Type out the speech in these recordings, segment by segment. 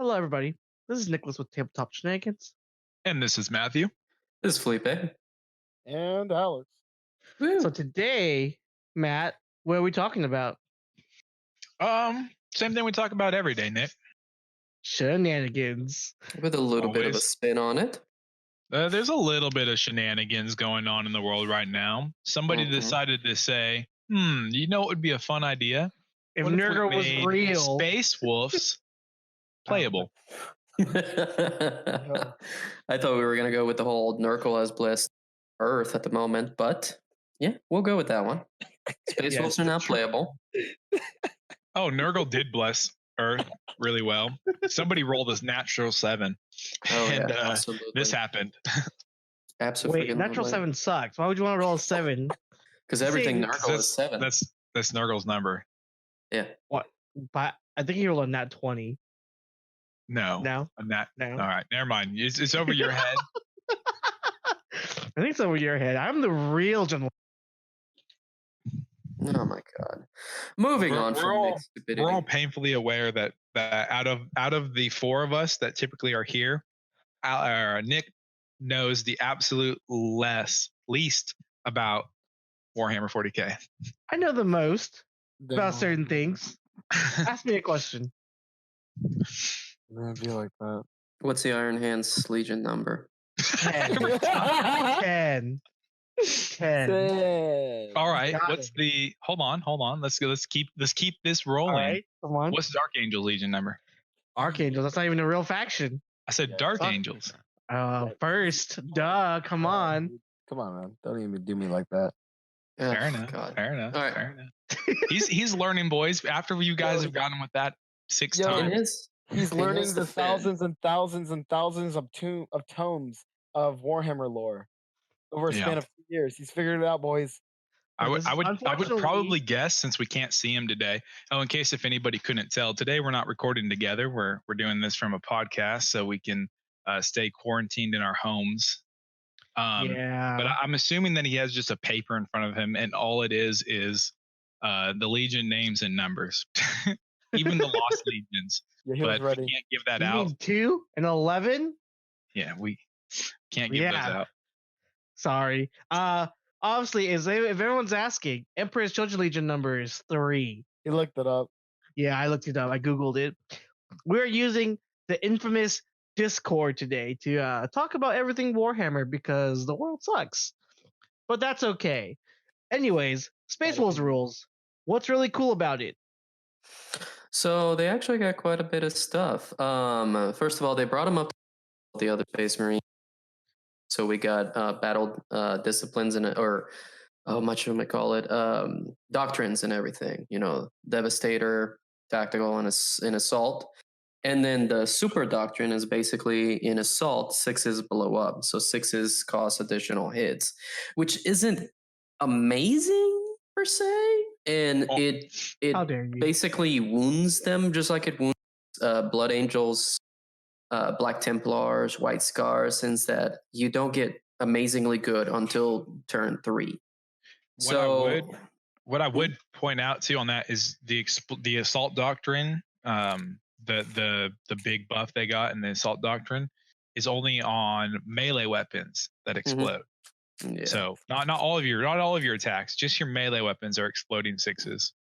Hello, everybody. This is Nicholas with Tabletop Shenanigans. And this is Matthew. This is Felipe. And Alex. So today, Matt, what are we talking about? Same thing we talk about every day, Nick. Shenanigans. With a little bit of a Always. spin on it. There's a little bit of shenanigans going on in the world right now. Somebody decided to say, you know what would be a fun idea? If What we Nurgle was made real. Space Wolves playable. I thought we were going to go with the whole Nurgle as blessed Earth at the moment, but yeah, we'll go with that one. Space Wolves are now playable. Oh, Nurgle did bless Earth really well. Somebody rolled a natural 7. Oh, and yeah, absolutely. this happened. Absolutely. Wait, natural 7 sucks. Why would you want to roll a 7? Because everything Nurgle is 7. That's Nurgle's number. Yeah. What? But I think you rolled a nat 20. No. No? No. No. All right, never mind. It's over your head. I think it's over your head. I'm the real gentleman. Oh my god. Moving on from Nick's stupidity. We're all painfully aware that out of the 4 of us that typically are here, Nick knows the absolute least about Warhammer 40K. I know the most about certain things. Ask me a question. It'd be like that. What's the Iron Hands Legion number? 10. 10. 10. All right. What's the? Hold on. Let's keep this rolling. All right, come on. What's Dark Angel Legion number? Archangel. That's not even a real faction. I said Dark Angels. First, duh. Come on. Come on, man. Don't even do me like that. Fair enough. God. Fair enough. All right. Fair enough. He's learning, boys. After you guys have gotten with that 6 times. He's learning the thousands and thousands and thousands of tomes of Warhammer lore over a span of 2 years. He's figured it out, boys. I would probably guess, since we can't see him today. Oh, in case if anybody couldn't tell, today we're not recording together. We're doing this from a podcast so we can stay quarantined in our homes. But I'm assuming that he has just a paper in front of him, and all it is the Legion names and numbers, even the Lost Legions. Yeah, he but was ready. we can't give that You out. mean 2 and 11? Yeah, we can't give those out. Sorry. Obviously, if everyone's asking, Emperor's Children Legion number is 3. He looked it up. Yeah, I looked it up. I Googled it. We're using the infamous Discord today to talk about everything Warhammer because the world sucks. But that's okay. Anyways, Space Wolves rules. What's really cool about it? So they actually got quite a bit of stuff. First of all, they brought them up to the other Space Marine. So we got battle disciplines doctrines and everything. You know, Devastator, Tactical, and Assault. And then the Super Doctrine is basically in Assault, 6s blow up. So 6s cost additional hits, which isn't amazing per se. And it basically wounds them just like it wounds Blood Angels, Black Templars, White Scars, since that you don't get amazingly good until turn 3. What I would point out too on that is the Assault Doctrine, the big buff they got in the Assault Doctrine is only on melee weapons that explode. Yeah. So not all of your attacks, just your melee weapons are exploding 6s.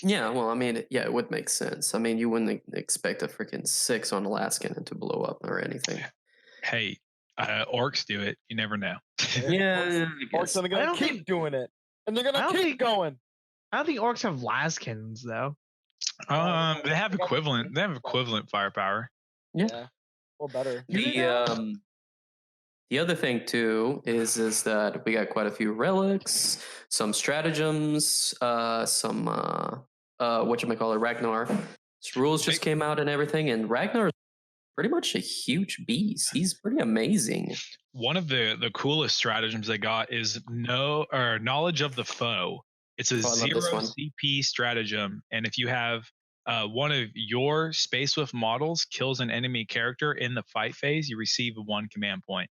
Yeah, well, I mean, yeah, it would make sense. I mean, you wouldn't expect a freaking 6 on Alaskan to blow up or anything. Hey, orcs do it. You never know. Yeah, orcs are gonna keep doing it, and they're gonna keep going. I don't think orcs have las cannons though. They have equivalent. They have equivalent firepower. Yeah. Or better. The other thing too is that we got quite a few relics, some stratagems, some Ragnar. His rules just came out and everything, and Ragnar is pretty much a huge beast. He's pretty amazing. One of the coolest stratagems they got is knowledge of the foe. It's a 0 CP stratagem, and if you have one of your Space Wolf models kills an enemy character in the fight phase, you receive 1 command point.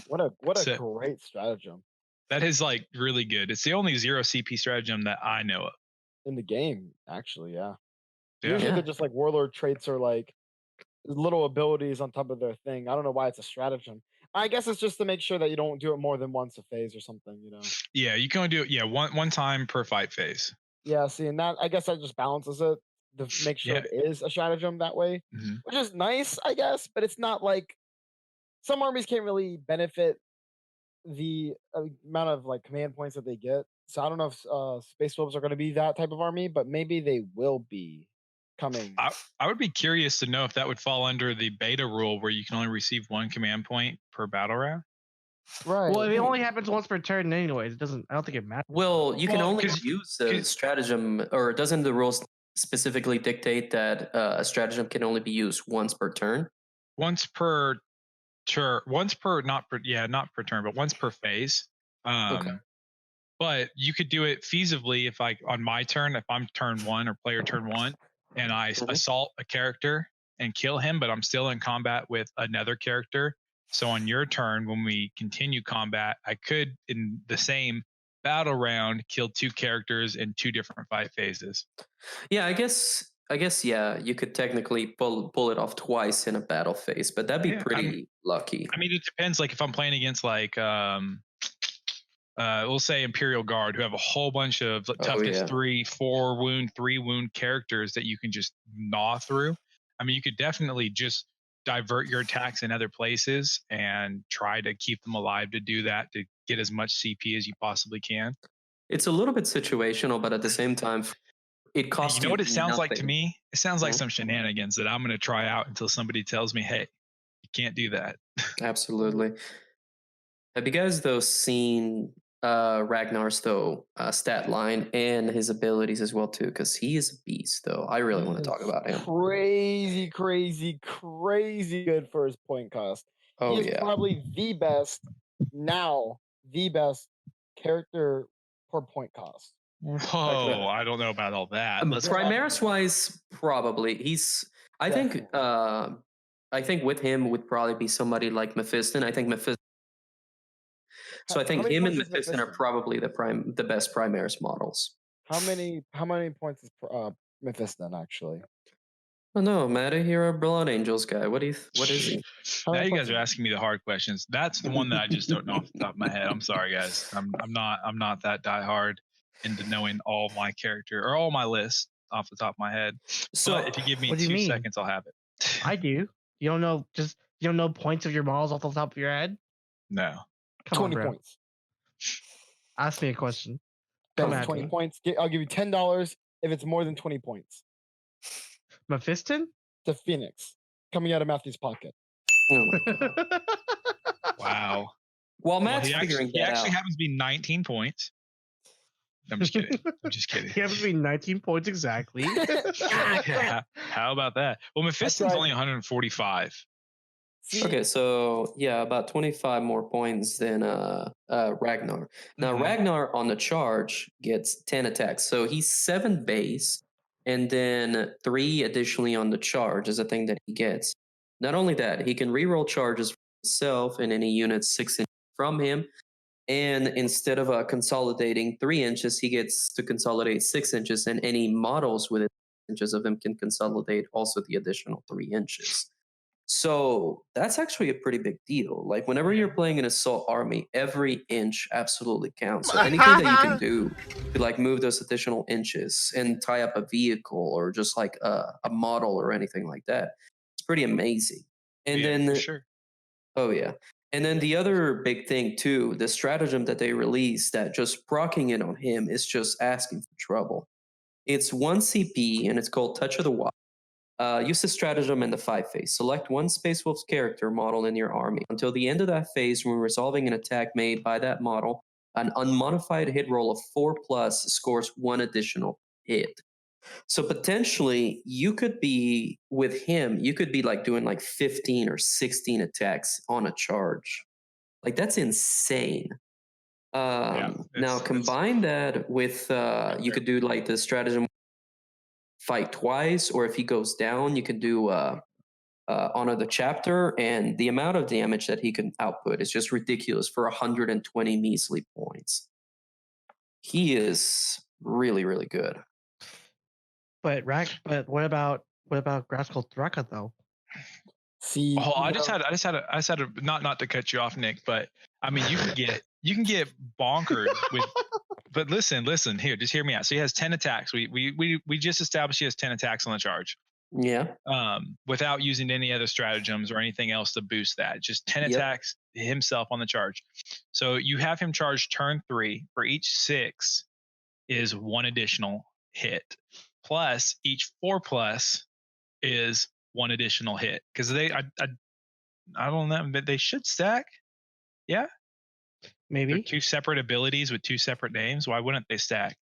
What a great stratagem. That is like really good. It's the only 0 CP stratagem that I know of in the game, actually. Yeah. Yeah. Usually they're just like warlord traits or like little abilities on top of their thing. I don't know why it's a stratagem. I guess it's just to make sure that you don't do it more than once a phase or something, you know. Yeah, you can only do it one time per fight phase. Yeah, see, and that I guess that just balances it to make sure Yeah. it is a stratagem that way, which is nice, I guess. But it's not like some armies can't really benefit the amount of like command points that they get. So I don't know if Space Wolves are going to be that type of army, but maybe they will be coming. I would be curious to know if that would fall under the beta rule where you can only receive one command point per battle round. Right. Well, it only happens once per turn, anyways. It doesn't. I don't think it matters. Well, you can only 'cause- use the stratagem, or doesn't the rules specifically dictate that a stratagem can only be used once per turn? Once per turn, not per turn, but once per phase. Okay. But you could do it feasibly if on my turn, if I'm turn 1 or player turn 1 and I assault a character and kill him, but I'm still in combat with another character. So on your turn, when we continue combat, I could, in the same battle round, kill 2 characters in 2 different fight phases. Yeah, I guess yeah, you could technically pull it off twice in a battle phase, but that'd be pretty lucky. I mean, it depends. Like if I'm playing against like we'll say Imperial Guard, who have a whole bunch of toughness 3, 4 wound, 3 wound characters that you can just gnaw through. I mean, you could definitely just divert your attacks in other places and try to keep them alive to do that, to get as much CP as you possibly can. It's a little bit situational, but at the same time, it costs you know what it sounds nothing. like to me? It sounds like some shenanigans that I'm going to try out until somebody tells me, hey, you can't do that. Absolutely. Have you guys though seen Ragnar's stat line and his abilities as well too? Because he is a beast though. I really want to talk about him. Crazy good for his point cost. Oh, he is probably the best character per point cost. Whoa, I don't know about all that. Primaris wise, probably I think with him would probably be somebody like Mephiston. I think Mephiston. So I think him and Mephiston are probably the best Primaris models. How many points is Mephiston actually? Oh no, Matty, you're a Blood Angels guy. What is he? Now you guys are asking me the hard questions. That's the one that I just don't know off the top of my head. I'm sorry, guys. I'm not that diehard into knowing all my character or all my lists off the top of my head. So but if you give me 2 seconds, I'll have it. I do. You don't know points of your models off the top of your head? No. Come 20 on, bro. points. Ask me a question. Come at 20 points. I'll give you $10 if it's more than 20 points. Mephiston? The Phoenix coming out of Matthew's pocket. Oh my God. Wow. Well, Matt's he actually happens to be 19 points. I'm just kidding. He happens to be 19 points exactly. Yeah. How about that? Well, Mephiston's only 145. Okay, so yeah, about 25 more points than Ragnar. Now Ragnar on the charge gets 10 attacks, so he's 7 base, and then 3 additionally on the charge is a thing that he gets. Not only that, he can reroll charges for himself and any units 6 inches from him, and instead of consolidating 3 inches, he gets to consolidate 6 inches, and any models within 6 inches of him can consolidate also the additional 3 inches. So that's actually a pretty big deal. Like whenever you're playing an assault army, every inch absolutely counts. So anything that you can do to like move those additional inches and tie up a vehicle or just like a model or anything like that, it's pretty amazing. And then, for sure. Oh yeah. And then the other big thing too, the stratagem that they released that just proccing it on him is just asking for trouble. It's 1 CP and it's called Touch of the Wild. Use the stratagem in the 5 phase. Select 1 Space Wolf's character model in your army. Until the end of that phase, when resolving an attack made by that model, an unmodified hit roll of 4+ scores 1 additional hit. So potentially, you could be with him. You could be like doing like 15 or 16 attacks on a charge. Like that's insane. Now combine that with you could do like the stratagem. Fight twice, or if he goes down, you can do honor the chapter, and the amount of damage that he can output is just ridiculous for 120 measly points. He is really, really good. But what about Graskell Thraka though? See, Oh, I just had a not to cut you off, Nick, but I mean you can get bonkered with. But listen, here, just hear me out. So he has 10 attacks. We just established he has 10 attacks on the charge. Yeah. Without using any other stratagems or anything else to boost that. Just 10 attacks himself on the charge. So you have him charge turn 3. For each 6 is 1 additional hit. Plus each 4+ is 1 additional hit. Because I don't know, but they should stack. Yeah. Maybe they're 2 separate abilities with 2 separate names. Why wouldn't they stack?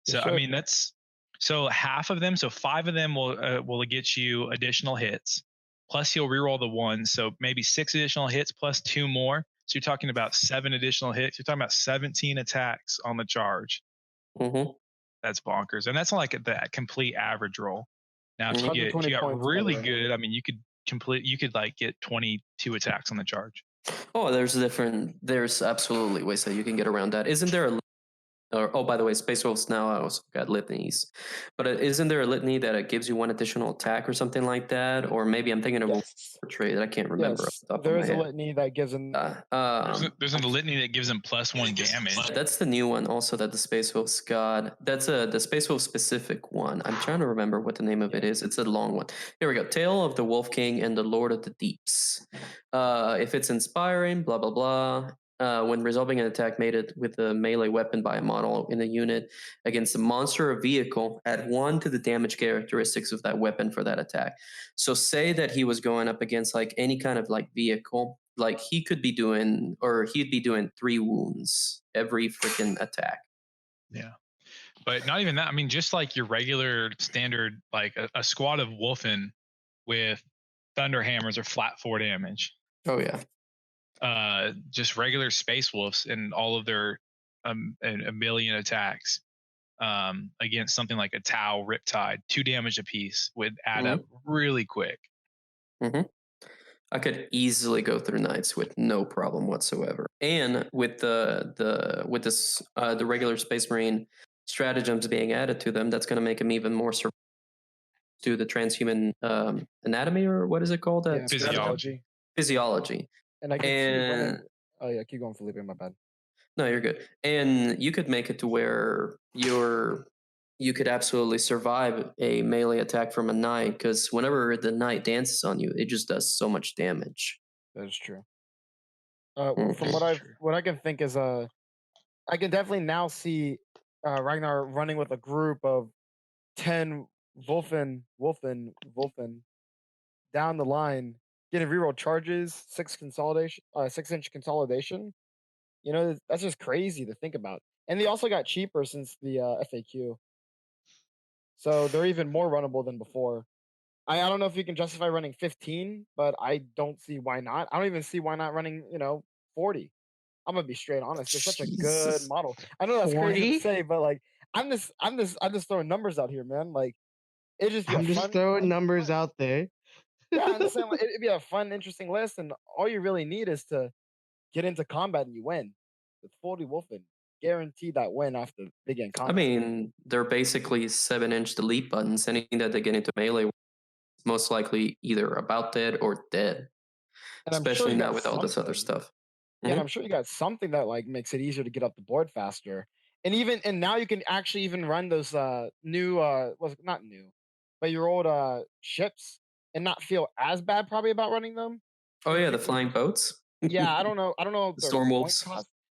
So I mean that's so half of them. So 5 of them will get you additional hits. Plus he'll reroll the 1. So maybe 6 additional hits plus 2 more. So you're talking about 7 additional hits. You're talking about 17 attacks on the charge. Mm-hmm. That's bonkers, and that's like the complete average roll. Now if you got points, really good, I mean you could like get 22 attacks on the charge. Oh, there's absolutely ways that you can get around that. Isn't there by the way, Space Wolves now also got litanies, but isn't there a litany that it gives you 1 additional attack or something like that? Or maybe I'm thinking of a trade that I can't remember. Yes, there is a litany that gives them. There's a litany that gives them +1 damage. That's the new one also that the Space Wolves got. That's the Space Wolf specific one. I'm trying to remember what the name of it is. It's a long one. Here we go. Tale of the Wolf King and the Lord of the Deeps. If it's inspiring, blah blah blah. When resolving an attack made with a melee weapon by a model in a unit against a monster or vehicle, add 1 to the damage characteristics of that weapon for that attack. So say that he was going up against like any kind of like vehicle, like he'd be doing 3 wounds every freaking attack. Yeah. But not even that. I mean, just like your regular standard, like a squad of Wolfen with Thunder Hammers or flat 4 damage. Oh yeah. Just regular Space Wolves and all of their a million attacks against something like a Tau Riptide, 2 damage apiece would add up really quick. Mm-hmm. I could easily go through Knights with no problem whatsoever, and with the regular Space Marine stratagems being added to them, that's going to make them even more to the transhuman anatomy, or what is it called? Physiology. And I can see. Oh yeah, keep going, Felipe. My bad. No, you're good. And you could make it to where you could absolutely survive a melee attack from a knight, because whenever the knight dances on you, it just does so much damage. That is true. From what I can think is I can definitely now see Ragnar running with a group of 10 Wolfen down the line, getting reroll charges, 6-inch consolidation. You know, that's just crazy to think about. And they also got cheaper since the FAQ, so they're even more runnable than before. I don't know if you can justify running 15, but I don't see why not. I don't even see why not running 40. I'm gonna be straight honest. It's such a good model. I know that's 40? crazy to say, but like I'm just throwing numbers out here, man. Like I'm just throwing numbers out there. Yeah, I'm just saying like, it'd be a fun, interesting list, and all you really need is to get into combat and you win. With 40 Wolfen, guarantee that win after they get in combat. I mean, they're basically 7-inch delete buttons. Anything that they get into melee, most likely either about dead or dead. And especially now with all this other stuff. Yeah, and I'm sure you got something that like makes it easier to get up the board faster. And now you can actually even run those new not new, but your old ships and not feel as bad probably about running them. Oh yeah, the flying boats. Yeah, I don't know if the Storm Wolves.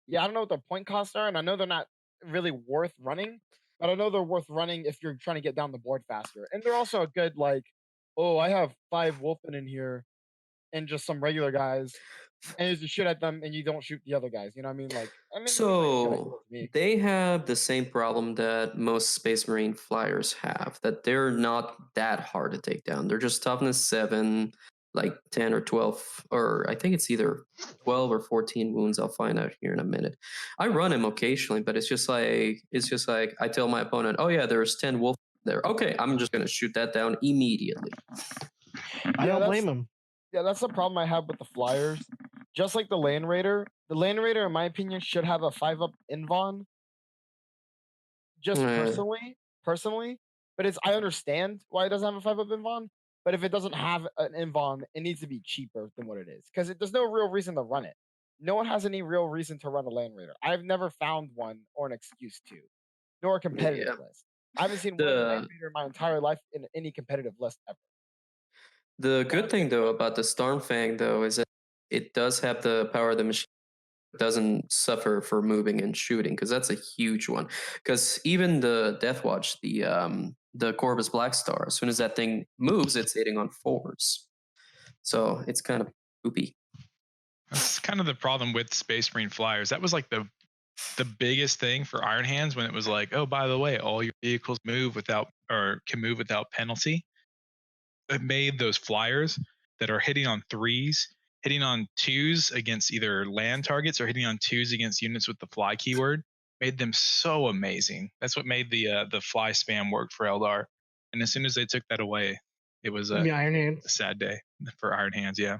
Yeah, I don't know what their point costs are, and I know they're not really worth running, but I know they're worth running if you're trying to get down the board faster. And they're also a good like, oh, I have 5 Wolfen in here and just some regular guys, and you shoot at them and you don't shoot the other guys. You know what I mean? Like, so they have the same problem that most Space Marine flyers have, that they're not that hard to take down. They're just toughness 7, like 10 or 12, or I think it's either 12 or 14 wounds. I'll find out here in a minute. I run him occasionally, but it's just like I tell my opponent, oh yeah, there's 10 wolf there. Okay, I'm just gonna shoot that down immediately. I don't blame him. Yeah, that's the problem I have with the flyers. Just like the Land Raider. The Land Raider, in my opinion, should have a 5-up invuln. Just personally. But I understand why it doesn't have a 5-up invuln. But if it doesn't have an invuln, it needs to be cheaper than what it is because there's no real reason to run it. No one has any real reason to run a Land Raider. I've never found one or an excuse to, nor a competitive Yeah. list. I haven't seen one Land Raider in my entire life in any competitive list ever. The good thing though about the Stormfang though is that it does have the power of the machine. It doesn't suffer for moving and shooting because that's a huge one. Because even the Deathwatch, the Corvus Blackstar, as soon as that thing moves, it's hitting on 4s. So it's kind of poopy. That's kind of the problem with Space Marine flyers. That was like the biggest thing for Iron Hands when it was like, oh, by the way, all your vehicles move without or can move without penalty. It made those flyers that are hitting on 3s, hitting on 2s against either land targets or hitting on 2s against units with the fly keyword, made them so amazing. That's what made the fly spam work for Eldar. And as soon as they took that away, it was a Iron Hands. sad day for Iron Hands. Yeah.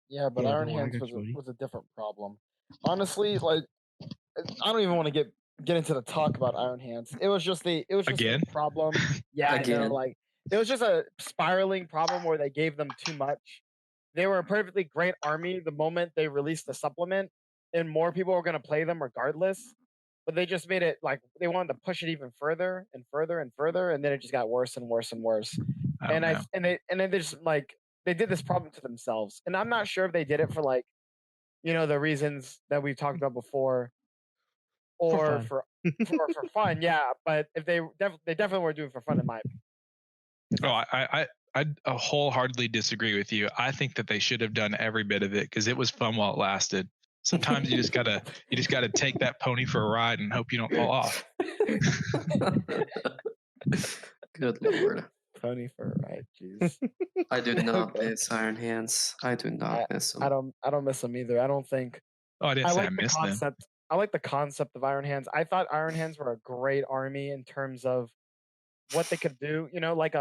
Yeah, but Iron Hands was a different problem. Honestly, like I don't even want to get into the talk about Iron Hands. It was just a problem. Yeah, I know. Like it was just a spiraling problem where they gave them too much. They were a perfectly great army the moment they released the supplement, and more people were going to play them regardless. But they just made it like they wanted to push it even further and further and further, and then it just got worse and worse and worse. And then they just like they did this problem to themselves. And I'm not sure if they did it for like, the reasons that we've talked about before, or for fun. Yeah, but if they definitely were doing it for fun in my opinion. Oh, I wholeheartedly disagree with you. I think that they should have done every bit of it because it was fun while it lasted. Sometimes you just gotta take that pony for a ride and hope you don't fall off. Good Lord. Pony for a ride, jeez. I do not miss Iron Hands. I do not miss them. I don't miss them either. I don't think. Oh, I didn't say I missed them. I like the concept of Iron Hands. I thought Iron Hands were a great army in terms of what they could do. Like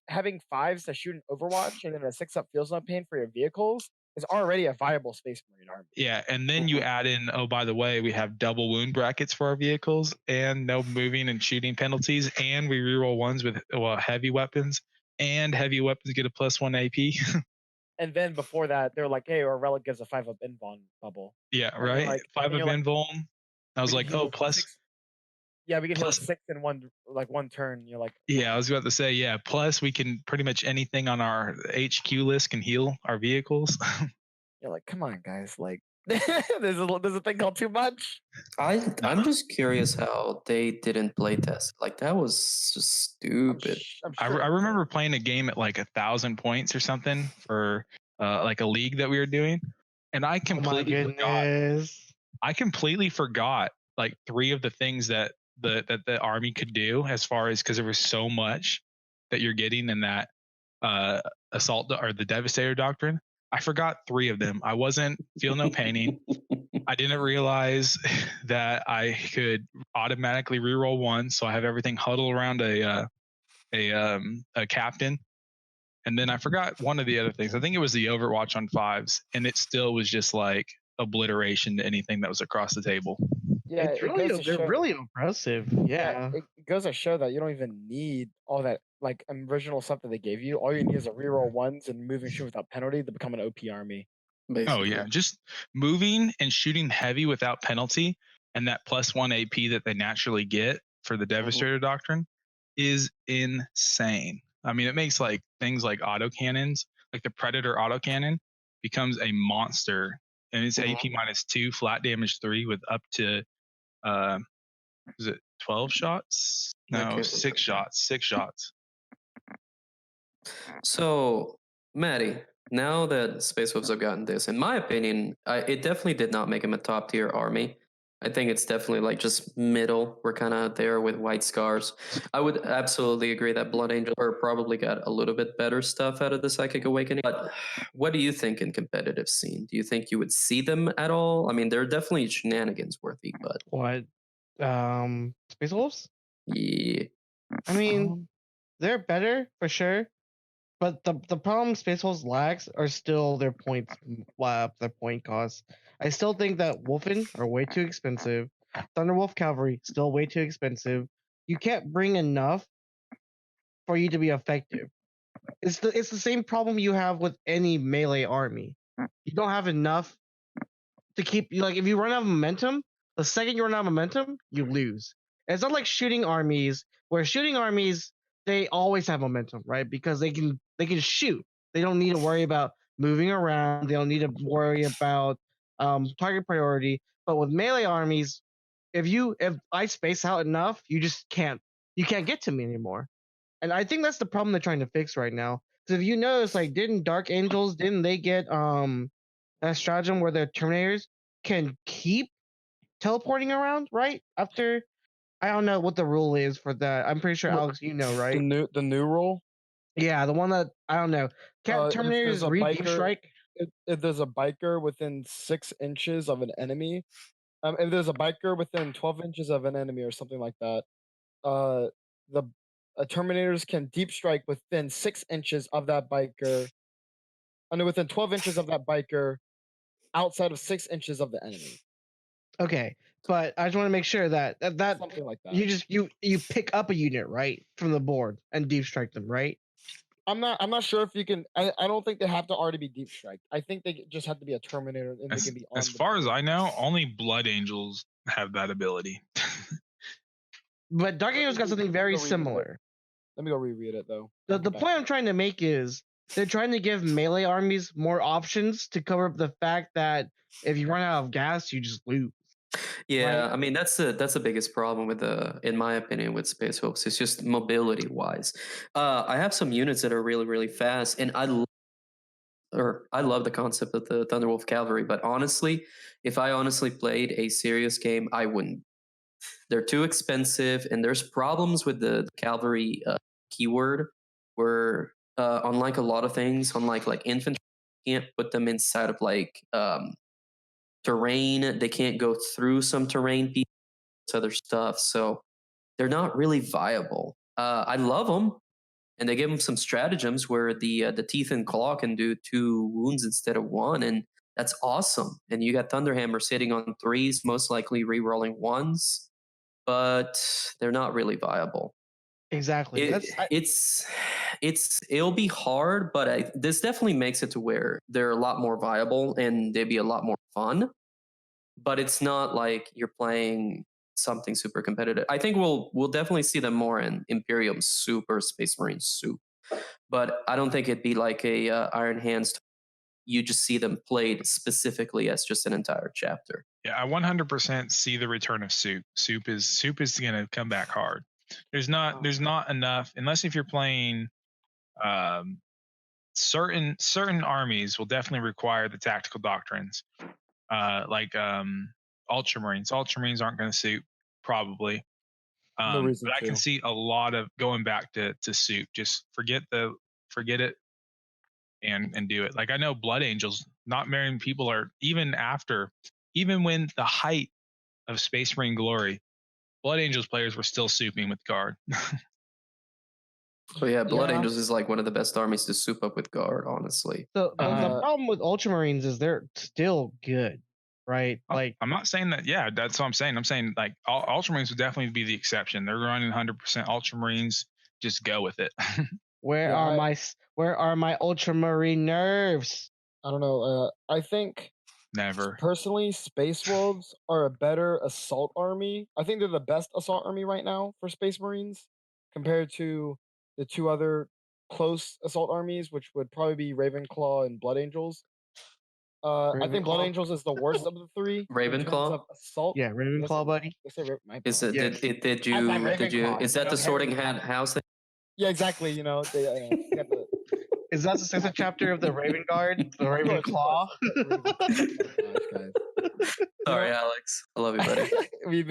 having 5s to shoot an Overwatch and then a 6-up feels no pain for your vehicles is already a viable Space Marine army. Yeah, and then you add in, oh, by the way, we have double wound brackets for our vehicles and no moving and shooting penalties, and we reroll ones with heavy weapons, and heavy weapons get a +1 AP. And then before that, they're like, hey, our relic gives a 5-up invuln bubble. Yeah, right. Like, 5-up invuln. I was like, oh, plus. Yeah, we can heal 6 in one turn. You're like, yeah, I was about to say, yeah. Plus, we can pretty much anything on our HQ list can heal our vehicles. You're like, come on, guys! Like, there's a thing called too much. I'm just curious how they didn't play test. Like that was just stupid. I remember playing a game at like 1,000 points or something for like a league that we were doing, and I completely forgot. I completely forgot like 3 of the things that the army could do, as far as because there was so much that you're getting in that assault or the Devastator doctrine. I forgot 3 of them. I wasn't feel no paining. I didn't realize that I could automatically reroll 1, so I have everything huddle around a captain. And then I forgot one of the other things. I think it was the Overwatch on 5s, and it still was just like obliteration to anything that was across the table. Yeah, they're really impressive. Yeah. It goes to show that you don't even need all that like original stuff that they gave you. All you need is a reroll 1s and moving shoot without penalty to become an OP army. Basically. Oh yeah, just moving and shooting heavy without penalty, and that +1 AP that they naturally get for the Devastator doctrine is insane. I mean, it makes like things like autocannons, like the Predator autocannon, becomes a monster, and it's AP -2, flat damage 3 with up to is it 12 shots? No, 6 shots. 6 shots. So, Maddie, now that Space Wolves have gotten this, in my opinion, it definitely did not make him a top tier army. I think it's definitely like just middle. We're kind of there with White Scars. I would absolutely agree that Blood Angel probably got a little bit better stuff out of the Psychic Awakening. But what do you think in competitive scene? Do you think you would see them at all? I mean, they're definitely shenanigans worthy, but what? Space Wolves? Yeah. I mean, they're better for sure. But the problem Space Wolves lacks are still their points, their point costs. I still think that Wolfen are way too expensive. Thunderwolf Cavalry still way too expensive. You can't bring enough for you to be effective. It's the same problem you have with any melee army. You don't have enough to keep you, like, if you run out of momentum, the second you run out of momentum, you lose. And it's not like shooting armies, where shooting armies, they always have momentum, right? Because they can shoot. They don't need to worry about moving around. They don't need to worry about target priority. But with melee armies, if I space out enough, you can't get to me anymore. And I think that's the problem they're trying to fix right now. Because if you notice, like, didn't Dark Angels, didn't they get a stratagem where the Terminators can keep teleporting around, right? After, I don't know what the rule is for that. I'm pretty sure, Alex, you know, right? The new rule. Yeah, the one that, I don't know. Can't Terminators read Deep Strike? If there's a biker within 6 inches of an enemy, if there's a biker within 12 inches of an enemy or something like that, the Terminators can deep strike within 6 inches of that biker, within 12 inches of that biker, outside of 6 inches of the enemy. Okay, but I just want to make sure that something like that. You pick up a unit, right, from the board and deep strike them, right? I'm not sure if you can. I don't think they have to already be deep strike. I think they just have to be a Terminator, and they can be on as far as I know, only Blood Angels have that ability. But Dark Angels got something very similar. Let me go reread it though. The point I'm trying to make is they're trying to give melee armies more options to cover up the fact that if you run out of gas, you just lose. Yeah, right? I mean that's the biggest problem with in my opinion, with Space Wolves. It's just mobility wise. I have some units that are really fast, and I love the concept of the Thunderwolf Cavalry. But honestly, if I honestly played a serious game, I wouldn't. They're too expensive, and there's problems with the cavalry keyword, where unlike a lot of things, unlike like infantry, you can't put them inside of like terrain. They can't go through some terrain, other stuff. So they're not really viable. I love them, and they give them some stratagems where the teeth and claw can do 2 wounds instead of 1, and that's awesome. And you got Thunderhammer sitting on 3s, most likely re-rolling 1s, but they're not really viable. Exactly. It'll be hard, but this definitely makes it to where they're a lot more viable and they'd be a lot more fun. But it's not like you're playing something super competitive. I think we'll definitely see them more in Imperium Soup or Space Marine Soup, but I don't think it'd be like a Iron Hands. You just see them played specifically as just an entire chapter. Yeah, I 100% see the return of Soup. Soup is going to come back hard. There's not enough, unless if you're playing certain armies will definitely require the tactical doctrines. Like Ultramarines. Ultramarines aren't going to suit probably. No reason but I can see a lot of going back to suit. Just forget it and do it. Like I know Blood Angels, not many people are, even when the height of Space Marine glory, Blood Angels players were still souping with guard. Oh yeah, Blood Angels is like one of the best armies to soup up with guard, honestly. So the problem with Ultramarines is they're still good, right? Like I'm not saying that. Yeah, that's what I'm saying. I'm saying like Ultramarines would definitely be the exception. They're running 100% Ultramarines. Just go with it. Where are my Ultramarine nerves? I don't know. I think never personally, Space Wolves are a better assault army. I think they're the best assault army right now for Space Marines compared to the 2 other close assault armies, which would probably be Ravenclaw and Blood Angels. I think Blood Angels is the worst of the 3. Ravenclaw of assault. Yeah, Ravenclaw, buddy. Is it? Yes. Did you? Is that the Sorting Hat House thing? Yeah, exactly. You know, is that the 6th chapter of the Raven Guard, the Ravenclaw? Sorry, Alex. I love you, buddy. we've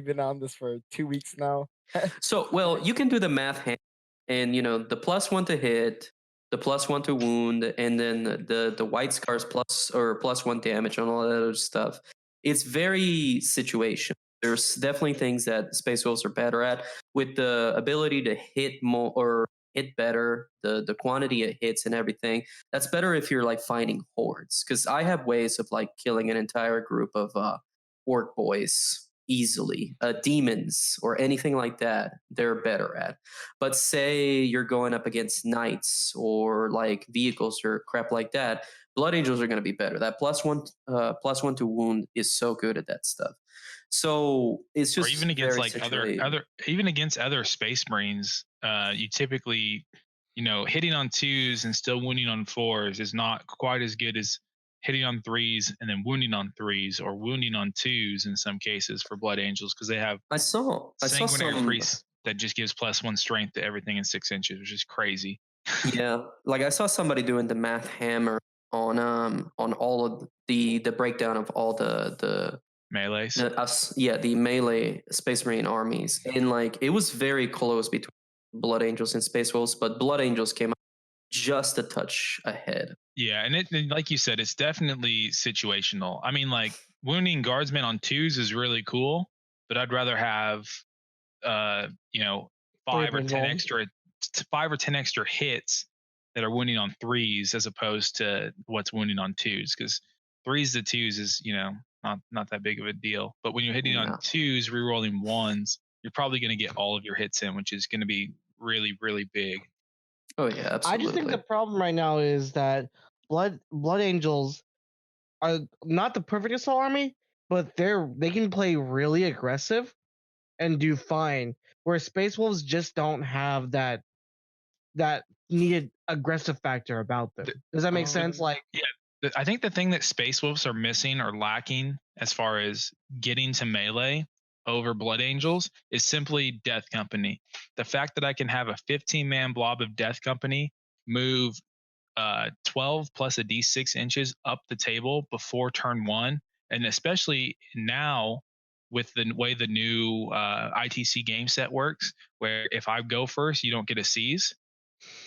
been on this for 2 weeks now. So, well, you can do the math, and you know the +1 to hit, the +1 to wound, and then the white scars +1 damage and all that other stuff. It's very situational. There's definitely things that Space Wolves are better at, with the ability to hit more or hit better, the quantity it hits and everything. That's better if you're like fighting hordes, because I have ways of like killing an entire group of orc boys easily. Demons or anything like that, they're better at. But say you're going up against knights or like vehicles or crap like that, Blood Angels are going to be better. That +1 to wound is so good at that stuff. So it's just or even against very like situated. even against other Space Marines, you typically, hitting on 2s and still wounding on 4s is not quite as good as hitting on 3s and then wounding on 3s, or wounding on 2s in some cases for Blood Angels, because they have I saw Sanguinary some. Priest that just gives +1 strength to everything in 6 inches, which is crazy. Yeah, like I saw somebody doing the math hammer on all of the breakdown of all the Melees. the melee Space Marine armies, and like it was very close between Blood Angels and Space Wolves, but Blood Angels came out just a touch ahead. Yeah, and like you said, it's definitely situational. I mean, like wounding guardsmen on 2s is really cool, but I'd rather have 5 or 10 extra 5 or 10 extra hits that are wounding on 3s as opposed to what's wounding on 2s, because 3s to 2s is not that big of a deal. But when you're hitting on 2s, rerolling 1s, you're probably going to get all of your hits in, which is going to be really, really big. Oh yeah, absolutely. I just think the problem right now is that Blood Angels are not the perfect assault army, but they can play really aggressive and do fine. Where Space Wolves just don't have that needed aggressive factor about them. Does that make sense? Like, yeah, I think the thing that Space Wolves are missing or lacking as far as getting to melee over Blood Angels is simply Death Company. The fact that I can have a 15-man blob of Death Company move 12 plus a d6 inches up the table before turn 1, and especially now with the way the new ITC game set works, where if I go first, you don't get a seize.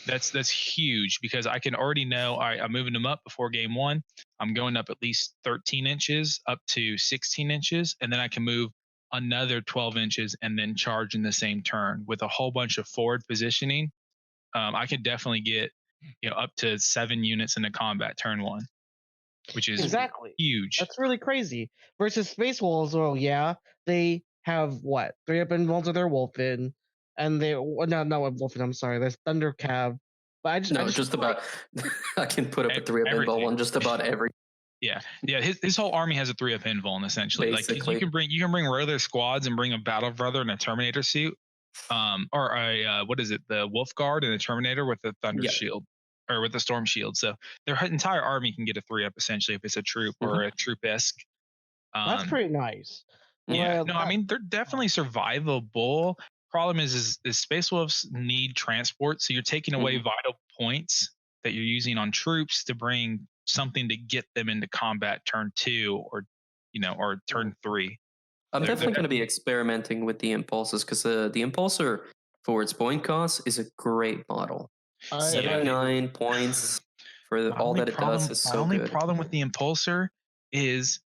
That's huge, because I can already know, all right, I'm moving them up before game 1. I'm going up at least 13 inches up to 16 inches, and then I can move another 12 inches and then charge in the same turn with a whole bunch of forward positioning. I could definitely get up to 7 units in a combat turn 1, which is exactly huge. That's really crazy. Versus Space Wolves, well, yeah, they have what 3-up invulns with their Wolfen, and they not with Wolfen. I'm sorry, there's Thunder Cav. But I just about I can put up a 3-up invuln on just about every. Yeah, his whole army has a 3-up invuln essentially. Basically. Like you can bring regular squads and bring a Battle Brother and a Terminator suit, or a what is it, the Wolf Guard and a Terminator with the Thunder Shield, or with the Storm Shield. So their entire army can get a 3-up essentially if it's a troop or a troop-esque. That's pretty nice. Yeah, no, I mean they're definitely survivable. Problem is Space Wolves need transport, so you're taking away vital points that you're using on troops to bring something to get them into combat turn 2 or turn 3. I'm definitely going to be experimenting with the impulses, because the impulsor for its point cost is a great model. 79 points for all that it does is so good. The only problem with the impulsor is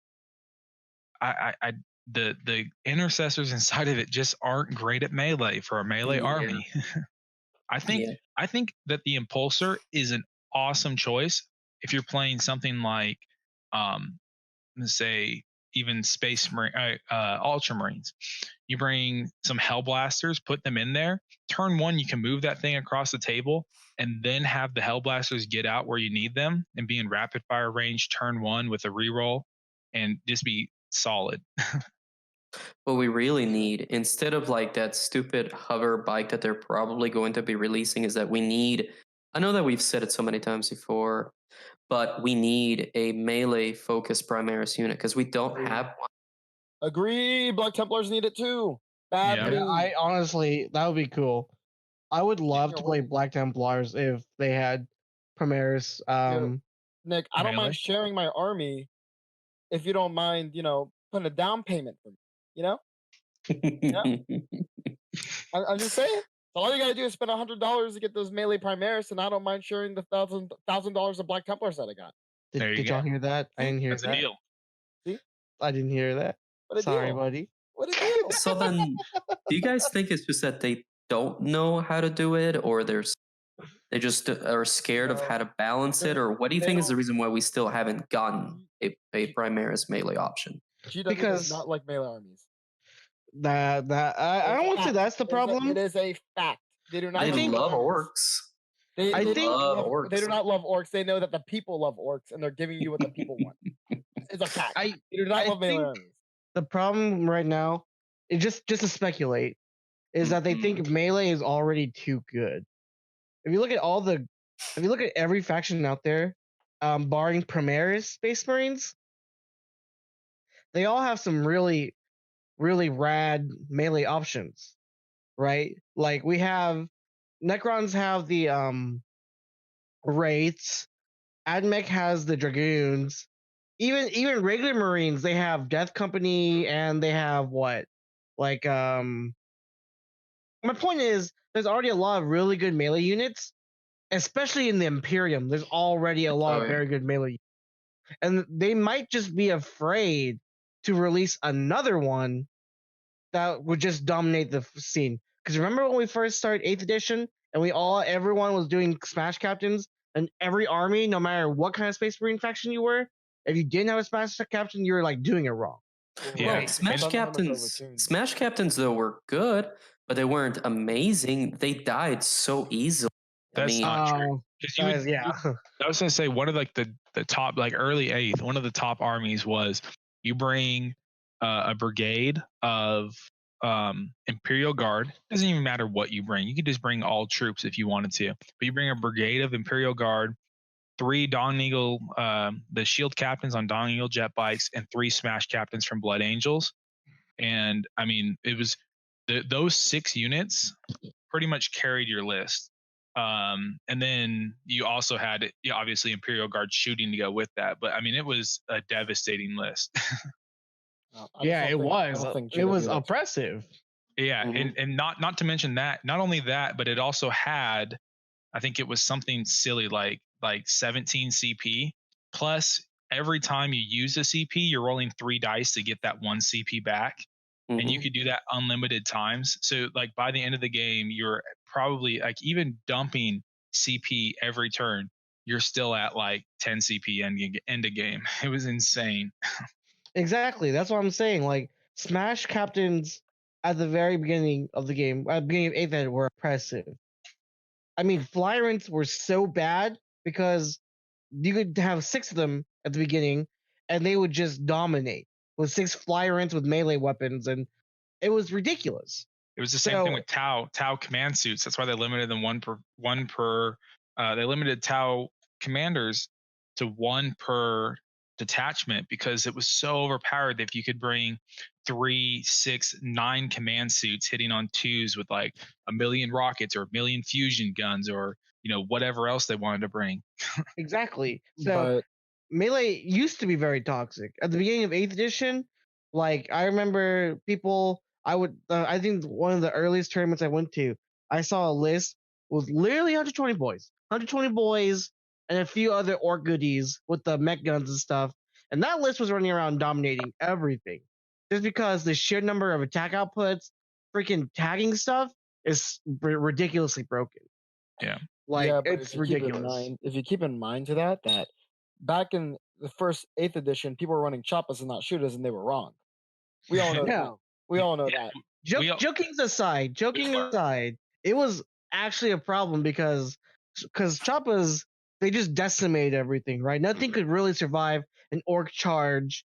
the intercessors inside of it just aren't great at melee for a melee army. I think that the impulsor is an awesome choice if you're playing something like let's say even Space Marine, Ultramarines. You bring some Hellblasters, put them in there. Turn 1, you can move that thing across the table, and then have the Hellblasters get out where you need them and be in rapid fire range turn 1 with a reroll, and just be solid. What we really need, instead of like that stupid hover bike that they're probably going to be releasing, is that we need, I know that we've said it so many times before, but we need a melee focused Primaris unit, because we don't have one. Agree. Black Templars need it too. Badly. Yeah, I honestly, that would be cool. I would love to play Black Templars if they had Primaris. Nick, I don't mind sharing my army if you don't mind, putting a down payment for me. I'm just saying. All you gotta do is spend $100 to get those melee Primaris, and I don't mind sharing the $1,000 of Black Templars that I got. Did y'all hear that? I didn't hear that. That's a deal. See? I didn't hear that. Sorry, buddy. What a deal. So then, do you guys think it's just that they don't know how to do it, or they just are scared of how to balance it, or what do you think is the reason why we still haven't gotten a Primaris melee option? GW does not like melee armies. I don't want to say that's the problem. It is a fact. They do not. I think- love orcs. They love orcs. They do not love orcs. They know that the people love orcs, and they're giving you what the people want. It's a fact. They do not love melee armies. The problem right now, is just to speculate, is that they think melee is already too good. If you look at every faction out there, barring Primaris Space Marines, they all have some really, really rad melee options, right? Like we have Necrons have the Wraiths, Admech has the Dragoons, even regular Marines, they have Death Company and they have what? Like my point is there's already a lot of really good melee units, especially in the Imperium. There's already a lot of very good melee, and they might just be afraid to release another one that would just dominate the scene. Because remember when we first started 8th edition and everyone was doing Smash Captains, and every army, no matter what kind of Space Marine faction you were, if you didn't have a Smash Captain, you were like doing it wrong. Yeah. Well, Smash Captains though were good, but they weren't amazing. They died so easily. That's not true. I was gonna say one of like the top, like early 8th, one of the top armies was you bring a brigade of Imperial Guard. Doesn't even matter what you bring. You could just bring all troops if you wanted to. But you bring a brigade of Imperial Guard, 3 Dawn Eagle, the Shield Captains on Dawn Eagle jet bikes, and 3 Smash Captains from Blood Angels. And I mean, it was those 6 units pretty much carried your list. And then you also had obviously Imperial Guard shooting to go with that. But I mean, it was a devastating list. It was. It was oppressive. Yeah, and not to mention that, not only that, but it also had, I think it was something silly like 17 CP. Plus, every time you use a CP, you're rolling 3 dice to get that 1 CP back. And you could do that unlimited times. So like by the end of the game, you're probably like even dumping CP every turn, you're still at like 10 CP end of game. It was insane. Exactly. That's what I'm saying. Like Smash Captains at the very beginning of the game, at the beginning of 8th Ed, were oppressive. I mean, Flyrants were so bad because you could have 6 of them at the beginning and they would just dominate with 6 Flyrants with melee weapons, and it was ridiculous. It was the same thing with Tau command suits. That's why they limited them one per. They limited Tau commanders to 1 per detachment because it was so overpowered that if you could bring 3, 6, 9 command suits hitting on 2s with like 1 million rockets or 1 million fusion guns or whatever else they wanted to bring. Exactly. So melee used to be very toxic at the beginning of 8th edition. Like I remember people. I think one of the earliest tournaments I went to, I saw a list with literally 120 boys, and a few other orc goodies with the mech guns and stuff. And that list was running around dominating everything, just because the sheer number of attack outputs, freaking tagging stuff is ridiculously broken. Yeah, it's ridiculous. If you keep in mind to that back in the first 8th edition, people were running choppas and not shooters, and they were wrong. We all know. We all know that. Joking aside, it was actually a problem because choppas, they just decimated everything, right? Nothing could really survive an orc charge.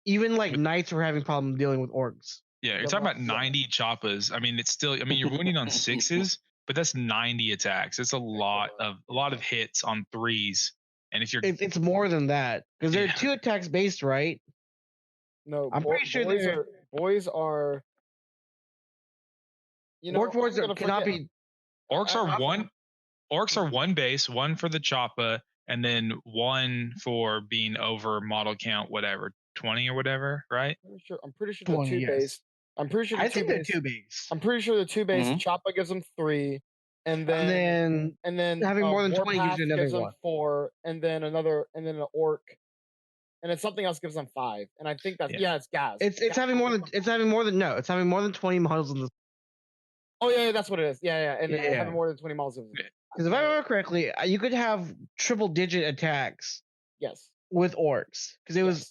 Even like knights were having problems dealing with orcs. Yeah, you're talking about 90 choppas. I mean, it's still. I mean, you're winning on 6s, but that's 90 attacks. It's a lot of hits on 3s. And if you're, it's more than that because they're 2 attacks based, right? No, I'm pretty sure boys are. Orc boys cannot be. Orcs are one. Orcs are 1 base, 1 for the choppa, and then 1 for being over model count, whatever, 20 or whatever, right? I'm pretty sure they're 2 base. I'm pretty sure they're 2 base. I'm pretty sure the 2 base. Choppa gives them 3, and then having more than 20 usually another gives them 1. 4, and then an orc, and then something else gives them 5. And I think that's it's gas. It's having more than 20 models in the. Oh yeah, that's what it is. Yeah, and having more than 20 models. Because if I remember correctly, you could have triple-digit attacks. Yes. With orcs, because it was,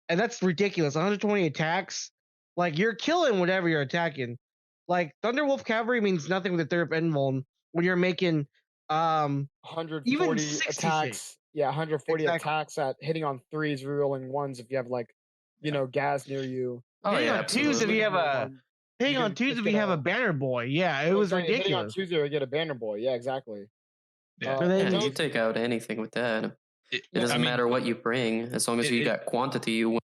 and that's ridiculous. 120 attacks Like you're killing whatever you're attacking. Like Thunderwolf Cavalry means nothing with the third invuln when you're making even 140 60 attacks. Yeah, 140 Exactly. attacks at hitting on 3s, rerolling 1s if you have like, gas near you. Oh hitting yeah, on 2s if you have a hitting on 2s if you have a banner boy. Yeah, it was exactly. ridiculous. Hitting on 2s, you get a banner boy. Yeah, exactly. Yeah. Yeah, you take out anything with that. It doesn't matter what you bring, as long as you got quantity, you win.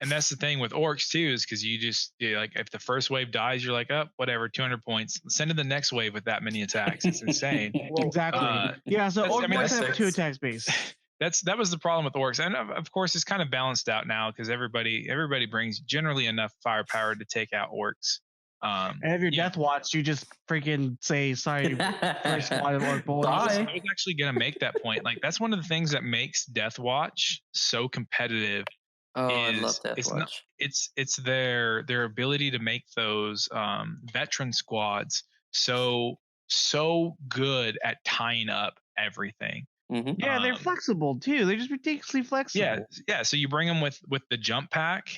And that's the thing with orcs too, is because you just like if the first wave dies, you're like, oh, whatever, 200 points. Send to the next wave with that many attacks. It's insane. Exactly. Yeah. So orcs doesn't have 2 attack space. That was the problem with orcs, and of course it's kind of balanced out now because everybody brings generally enough firepower to take out orcs. And if you're Death Watch, you just freaking say sorry. First squad of orc boys. I was actually gonna make that point. Like that's one of the things that makes Death Watch so competitive. I love Death Watch. It's their ability to make those veteran squads so good at tying up everything. Mm-hmm. Yeah, they're flexible too. They're just ridiculously flexible. Yeah. So you bring them with the jump pack,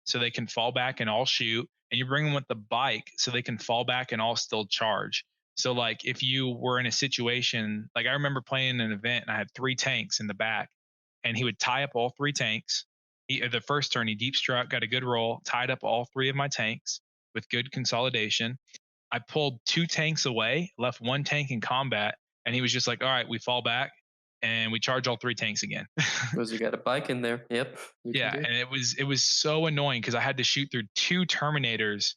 so they can fall back and all shoot, and you bring them with the bike, so they can fall back and all still charge. So like if you were in a situation, like I remember playing an event and I had 3 tanks in the back, and he would tie up all 3 tanks. The first turn he deep struck, got a good roll, tied up all 3 of my tanks with good consolidation. I pulled 2 tanks away, left 1 tank in combat, and he was just like, all right, we fall back and we charge all 3 tanks again. Because you got a bike in there. Yep. Yeah, and it was so annoying because I had to shoot through 2 Terminators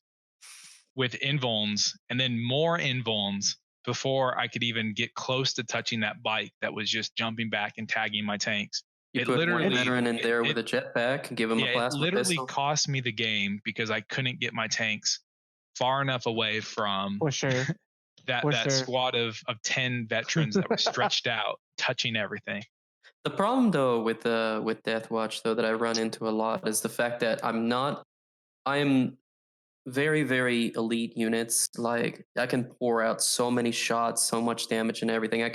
with invulns and then more invulns before I could even get close to touching that bike that was just jumping back and tagging my tanks. You put one veteran in there with a jetpack, give him a plasma pistol. It literally pistol. cost me the game because I couldn't get my tanks far enough away from that squad of 10 veterans that were stretched out, touching everything. The problem though with Death Watch though that I run into a lot is the fact that I'm very, very elite units. Like I can pour out so many shots, so much damage and everything.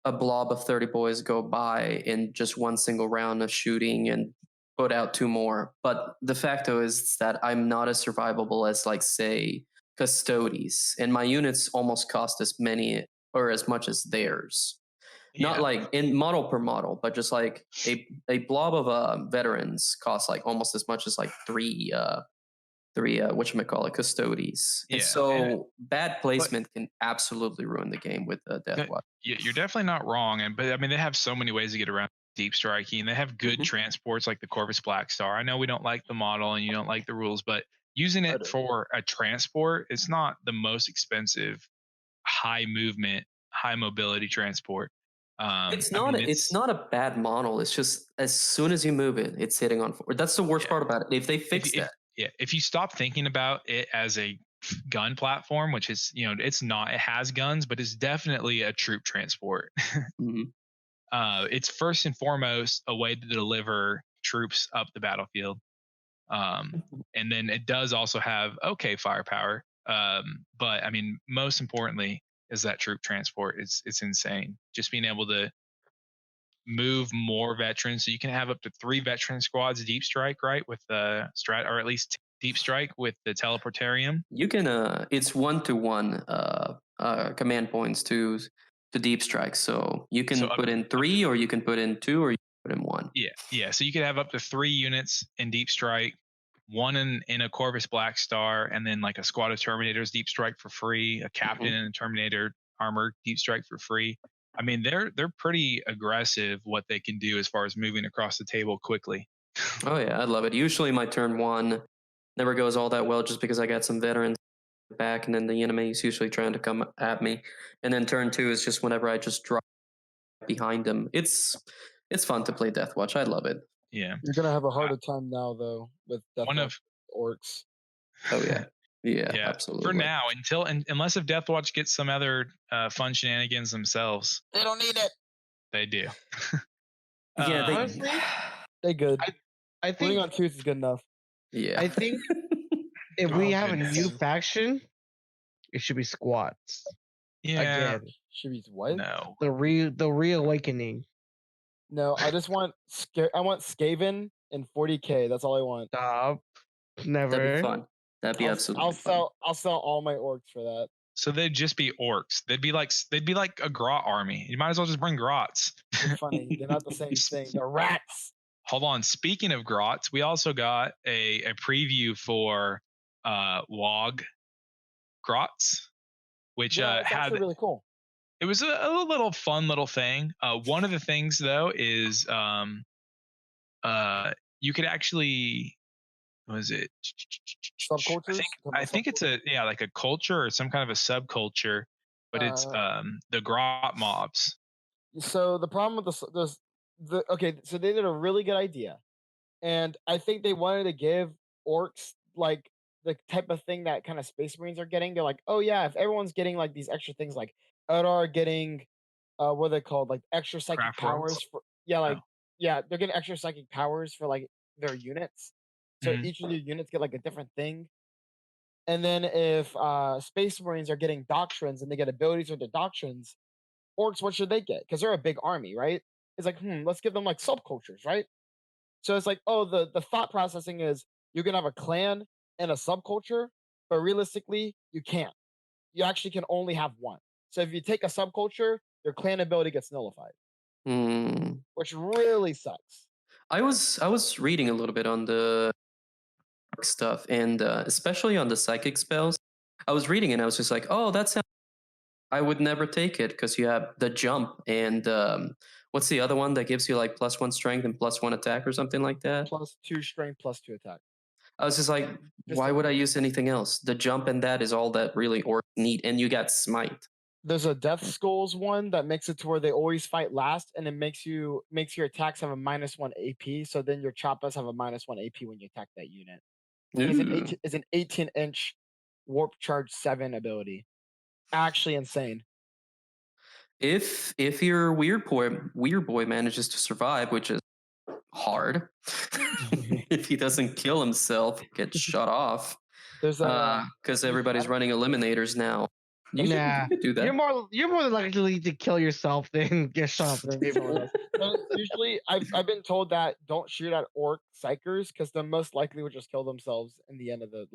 A blob of 30 boys go by in just one single round of shooting and put out 2 more. But the fact though is that I'm not as survivable as like say Custodes, and my units almost cost as many or as much as theirs. Not like in model per model, but just like a blob of veterans costs like almost as much as like 3 whatchamacallit, Custodes. And so bad placement can absolutely ruin the game with Death Watch. You're definitely not wrong, but I mean they have so many ways to get around deep striking. They have good transports like the Corvus Black Star. I know we don't like the model and you don't like the rules, but using it for a transport, it's not the most expensive high movement, high mobility transport. It's not a bad model. It's just as soon as you move it, it's hitting on forward. That's the worst part about it. If they fix that. If you stop thinking about it as a gun platform, which is, it's not, it has guns, but it's definitely a troop transport. It's first and foremost a way to deliver troops up the battlefield. And then it does also have firepower. But I mean, most importantly is that troop transport. It's insane. Just being able to move more veterans, so you can have up to 3 veteran squads deep strike, right, with the strat, or at least deep strike with the teleportarium. You can it's 1-to-1 command points to deep strike, so you can put in 3 or you can put in 2 or you can put in 1. So you could have up to 3 units in deep strike, 1 in a Corvus Black Star, and then like a squad of Terminators deep strike for free, a captain and a Terminator armor deep strike for free. I mean, they're pretty aggressive what they can do as far as moving across the table quickly. Oh yeah, I love it. Usually my turn 1 never goes all that well just because I got some veterans back and then the enemy is usually trying to come at me. And then turn 2 is just whenever I just drop behind them. It's fun to play Death Watch. I love it. Yeah. You're going to have a harder time now though with Death Watch orcs. Oh yeah. Yeah, absolutely. For now, unless if Death Watch gets some other fun shenanigans themselves. They don't need it. They do. Honestly, they good. I think putting on Tooth is good enough. Yeah. I think if we have a new faction, it should be squats. Yeah. Again. Should be what? No. The reawakening. No, I just want Skaven and 40k. That's all I want. Stop. Never. That'd be fun. That'd be absolutely fun. I'll sell all my orcs for that. So they'd just be orcs. They'd be like a grot army. You might as well just bring grots. It's funny. They're not the same thing. They're rats. Hold on. Speaking of grots, we also got a preview for WoG grots, which It's had actually really cool. it was a little fun little thing. One of the things though is you could actually, what was it? Subcultures. I think it's like a culture or some kind of a subculture, but it's the grot mobs. So the problem with so they did a really good idea, and I think they wanted to give orcs like the type of thing that kind of Space Marines are getting. They're like, oh yeah, if everyone's getting like these extra things, like Eldar are getting what are they called, like extra psychic Craft powers rolls? for they're getting extra psychic powers for like their units. So Mhm. each of your units get like a different thing. And then if Space Marines are getting doctrines and they get abilities with their doctrines, orcs, what should they get? Because they're a big army, right? It's like, let's give them like subcultures, right? So it's like, oh, the thought processing is you can have a clan and a subculture, but realistically, you can't. You actually can only have one. So if you take a subculture, your clan ability gets nullified, which really sucks. I was reading a little bit on the stuff, and especially on the psychic spells. I was reading and I was just like, oh, that sounds. I would never take it because you have the jump and what's the other one that gives you like +1 strength and +1 attack or something like that? +2 strength, +2 attack. I was just like, why would I use anything else? The jump and that is all that really orcs need, and you got smite. There's a Death Skulls one that makes it to where they always fight last, and it makes your attacks have a -1 AP. So then your choppas have a -1 AP when you attack that unit. It's an 18-inch warp charge 7 ability. Actually insane. If your weird boy manages to survive, which is hard, if he doesn't kill himself, get shut off. There's because everybody's running eliminators now. You could do that. You're more likely to kill yourself than get shot off. Usually, I've been told that don't shoot at orc psychers because they're most likely would just kill themselves in the end of the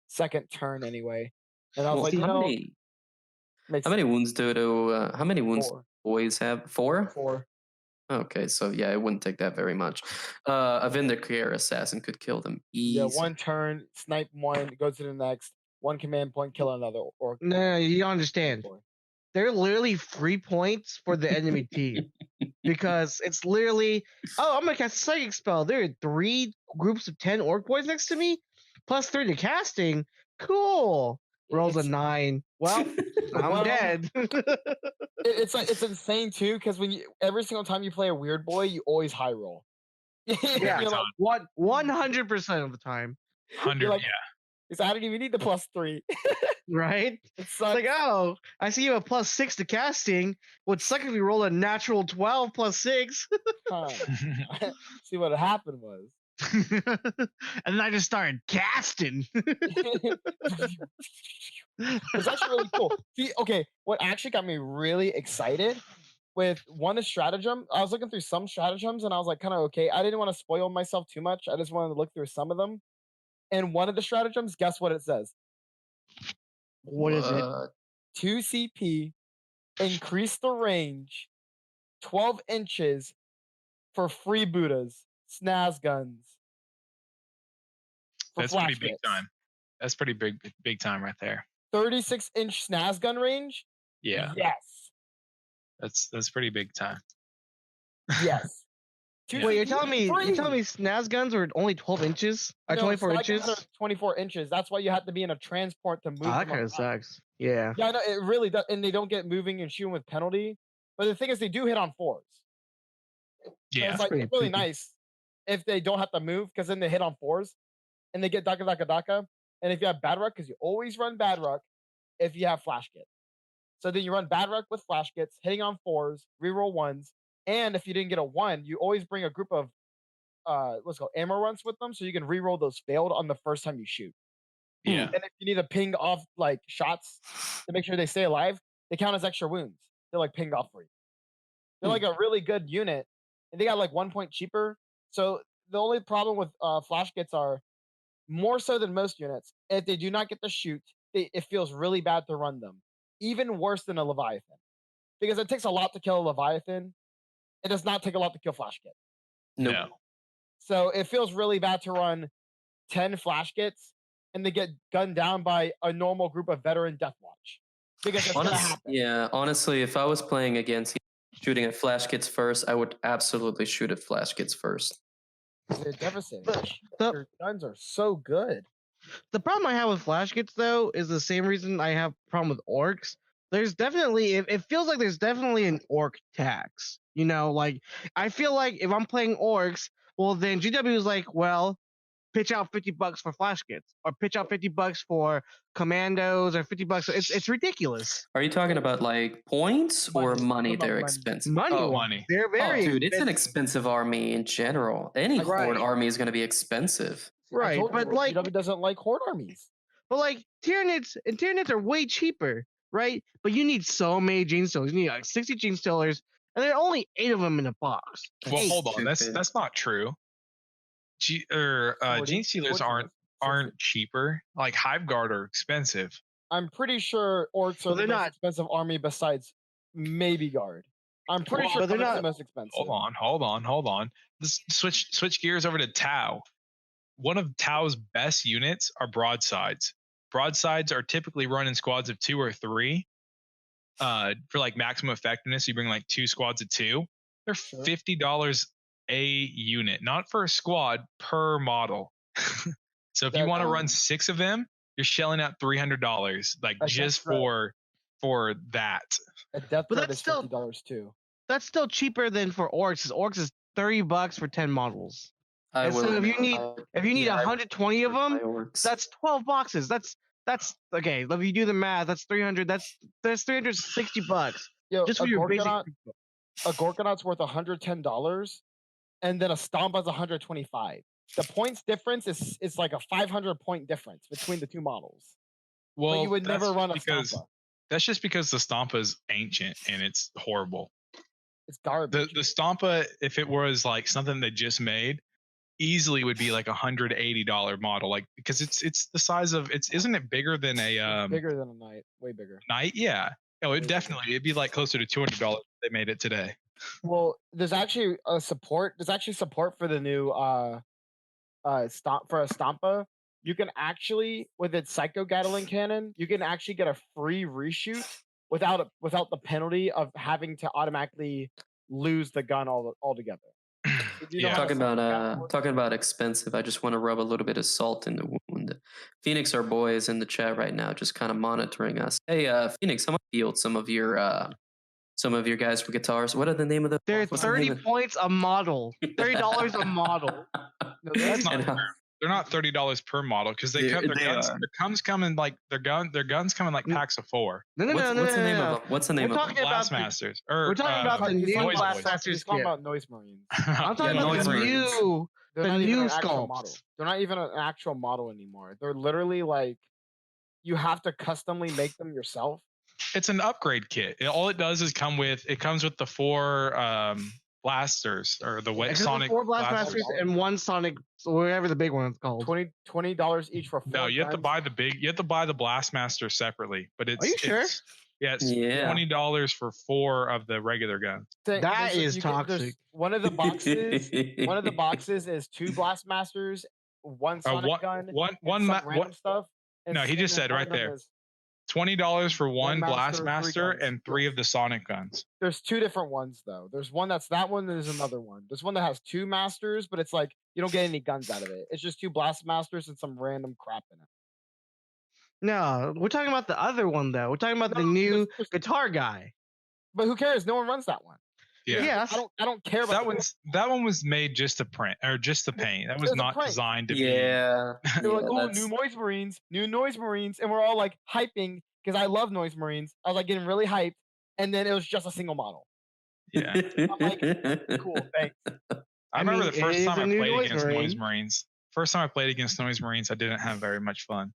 second turn anyway. And I was how many wounds how many wounds boys have? 4? 4. Okay, so yeah, it wouldn't take that very much. A Vindicare assassin could kill them easy. Yeah, 1 turn, snipe 1, go to the next, 1 command point, kill another orc. No, you don't understand. They're literally 3 points for the enemy team because it's literally, I'm gonna cast a psychic spell. There are 3 groups of 10 orc boys next to me, +3 to casting. Cool. Rolls a 9. Well, I'm dead. It's insane too because every single time you play a weird boy, you always high roll. Yeah, 100% of the time. 100, yeah. Because I didn't even need the +3. Right? It's like, oh, I see you have +6 to casting. Would suck if you roll a natural 12 +6. See what happened was. And then I just started casting. It's actually really cool. See, okay, what actually got me really excited with one is stratagem. I was looking through some stratagems and I was like, kind of okay. I didn't want to spoil myself too much. I just wanted to look through some of them. And one of the stratagems, guess what it says? What is it? 2 CP, increase the range 12 inches for freebooters, snaz guns. That's pretty big time. That's pretty big time right there. 36-inch snaz gun range? Yeah. Yes. That's pretty big time. Yes. Wait, you're telling me snaz guns were only 12 inches? Or 24 inches? Guns are 24 inches. That's why you have to be in a transport to move. That kind of sucks. Yeah. Yeah, no, it really does. And they don't get moving and shooting with penalty. But the thing is, they do hit on 4s. Yeah. So it's really nice if they don't have to move because then they hit on 4s and they get daka. And if you have bad ruck, because you always run bad ruck if you have flash kit. So then you run bad ruck with flash kits, hitting on 4s, reroll 1s. And if you didn't get a 1, you always bring a group of what's called ammo runs with them, so you can reroll those failed on the first time you shoot. Yeah. And if you need to ping off like shots to make sure they stay alive, they count as extra wounds. They're like pinged off for you. They're like a really good unit, and they got like 1 point cheaper. So the only problem with flash kits are more so than most units. If they do not get the shoot, it feels really bad to run them. Even worse than a Leviathan. Because it takes a lot to kill a Leviathan. It does not take a lot to kill Flash Kit. Nope. No. So it feels really bad to run 10 Flash Kits and they get gunned down by a normal group of veteran Death Watch. Because it's going to happen. Yeah, honestly, if I was playing against shooting at Flash Kits first, I would absolutely shoot at Flash Kits first. They're devastating. Their guns are so good. The problem I have with Flash Kits, though, is the same reason I have a problem with orcs. There's definitely, it feels like there's definitely an orc tax. You know, like, I feel like if I'm playing orcs, well, then GW is like, well, pitch out $50 for Flash Kits, or pitch out $50 for commandos, or $50. It's ridiculous. Are you talking about like points or money? They're money. expensive. Money. They're very dude, expensive. it's an expensive army in general. Any horde army is going to be expensive. Right, but like GW doesn't like horde armies. But like Tyranids are way cheaper, right? But you need so many gene stealers. You need like 60 gene stealers, and there are only 8 of them in a box. Well, 8. hold on, that's not true. Gene stealers aren't cheaper. Like Hive Guard are expensive. I'm pretty sure orcs are the most expensive army besides maybe Guard. I'm pretty sure they're not the most expensive. Hold on. Let's switch gears over to Tau. One of Tau's best units are broadsides. Broadsides are typically run in squads of 2 or 3. For like maximum effectiveness, you bring like 2 squads of 2. They're $50 a unit, not for a squad, per model. So if you want to run 6 of them, you're shelling out $300, like just for that. A death threat is $50 too. That's still cheaper than for orcs. Orcs is $30 for 10 models. So if you need 120 of them, that's 12 boxes. That's okay. If you do the math, that's 300. That's $360. Yo, just for your basic. A Gorkonaut's worth $110, and then a Stomp is $125. The points difference is like a 500 point difference between the 2 models. Well, but you would never run a Stompa. That's just because the Stompa is ancient and it's horrible. It's garbage. The Stompa, if it was like something they just made, easily would be like $180 model, like because it's the size of isn't it bigger than a bigger than a knight, way bigger. Knight, yeah. Oh, it'd be like closer to $200 if they made it today. Well, there's actually support for the new for a Stompa. You can actually, with its Psycho Gatling cannon, you can actually get a free reshoot without the penalty of having to automatically lose the gun altogether. Yeah. Talking about expensive, I just want to rub a little bit of salt in the wound. Phoenix, our boy, is in the chat right now, just kind of monitoring us. Hey, Phoenix, someone field some of your guys for guitars. What are the name of the? They're 30 points a model. $30 a model. No, that's not fair. They're not $30 per model because their guns come in like their guns come in like packs of 4. What's the name of them? Blastmasters. We're talking about the new Blastmasters. Talking about Noise Marines. I'm talking about the new sculpts. They're not even an actual model anymore. They're literally like you have to customly make them yourself. It's an upgrade kit. All it does is comes with the 4 blasters or the Sonic 4 blasters and 1 Sonic, whatever the big one is called. $20 each for 4. No, you have to buy the blastmaster separately, but it's. Are you sure? It's $20 for 4 of the regular guns. That is toxic. One of the boxes is 2 blastmasters, 1 Sonic gun, one random stuff. No, he just said right there. $20 for 1 Blastmaster and 3 of the Sonic guns. There's 2 different ones though. There's one that's that one. There's another one. There's one that has 2 masters, but it's like you don't get any guns out of it. It's just 2 Blastmasters and some random crap in it. No, we're talking about the other one though. We're talking about the new guitar guy. But who cares? No one runs that one. Yeah. I don't care about that one was made just to print or just to paint. That was not designed to be. They're like, oh, new Noise Marines, and we're all like hyping because I love Noise Marines. I was like getting really hyped, and then it was just a single model. Yeah. I'm like, cool, thanks. I remember the first time I played against Noise Marines. First time I played against Noise Marines, I didn't have very much fun.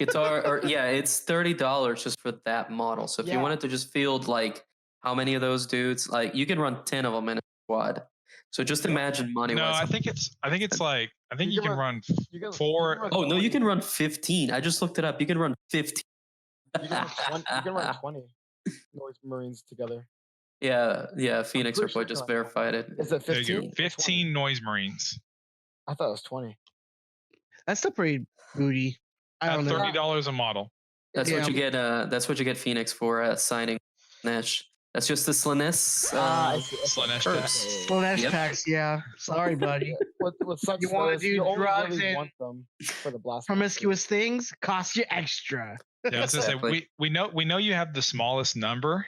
It's $30 just for that model. So if you wanted to just field like how many of those dudes, like you can run 10 of them in a squad. So just imagine money. No, I think it's you can run 4. Oh no, you can run 15. I just looked it up. You can run 15. You can run 20 Noise Marines together. Yeah. Phoenix Report just verified it. Is it 15? 15 Noise Marines. I thought it was 20. That's still pretty booty. I don't know. $30 a model. That's what you get. That's what you get Phoenix for signing Nash. That's just the Slanesh. Slanesh packs. Slanesh packs. Yeah. Sorry, buddy. What sucks? You want to do drugs really and want them for the blast promiscuous things? Cost you extra. Yeah, I was gonna say we know you have the smallest number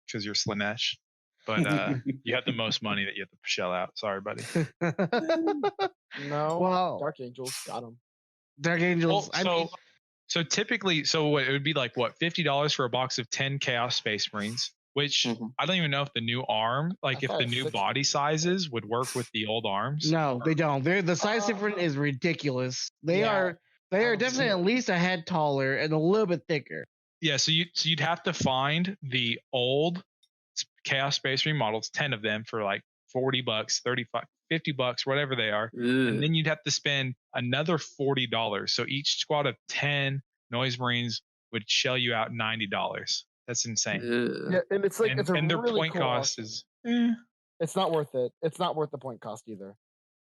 because you're Slanesh, but you have the most money that you have to shell out. Sorry, buddy. No. Well, Dark Angels got them. Dark Angels. So typically, it would be like what, $50 for a box of 10 Chaos Space Marines, which I don't even know if the new arm, like if the new body sizes would work with the old arms. No, they don't. The size difference is ridiculous. They are definitely at least a head taller and a little bit thicker. Yeah, so you'd have to find the old Chaos Space Marine models, 10 of them for like $40, $35, $50, whatever they are. And then you'd have to spend another $40. So each squad of 10 Noise Marines would shell you out $90. That's insane. Yeah, and it's like and their point cost is it's not worth it. It's not worth the point cost either.